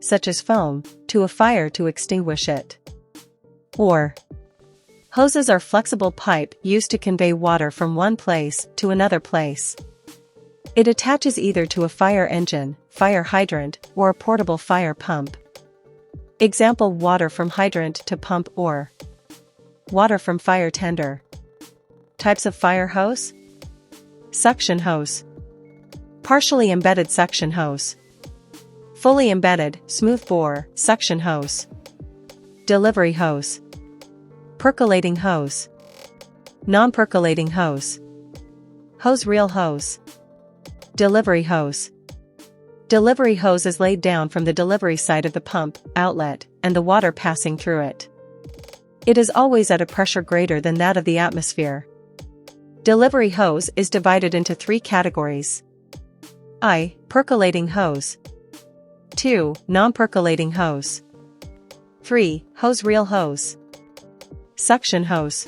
such as foam, to a fire to extinguish it. Or, hoses are flexible pipe used to convey water from one place to another place. It attaches either to a fire engine, fire hydrant, or a portable fire pump. Example: water from hydrant to pump or water from fire tender. Types of fire hose: suction hose, partially embedded suction hose, fully embedded, smooth-bore, suction hose, delivery hose, percolating hose, non-percolating hose, hose reel hose, delivery hose. Delivery hose is laid down from the delivery side of the pump, outlet, and the water passing through it. It is always at a pressure greater than that of the atmosphere. Delivery hose is divided into 3 categories. I. Percolating hose. 2. Non-percolating hose. 3. Hose reel hose. Suction hose.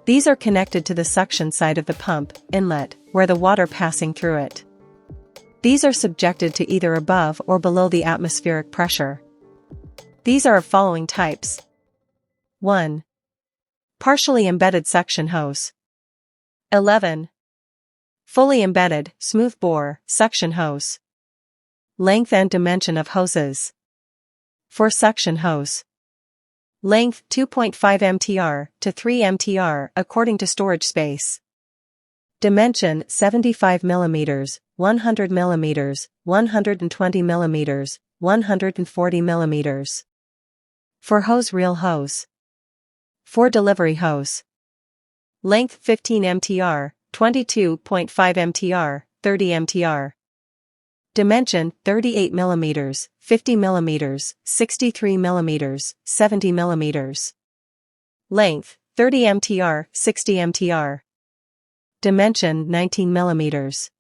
These are connected to the suction side of the pump, inlet, where the water passing through it. These are subjected to either above or below the atmospheric pressure. These are of following types. 1. Partially embedded suction hose. 11. Fully embedded, smooth-bore, suction hose. Length and dimension of hoses. For suction hose: length 2.5 mtr to 3 mtr according to storage space. Dimension 75 mm, 100 mm, 120 mm, 140 mm. For hose reel hose. For delivery hose: length 15 mtr, 22.5 mtr, 30 mtr. Dimension 38 mm, 50 mm, 63 mm, 70 mm. Length 30 mtr, 60 mtr. Dimension 19 mm.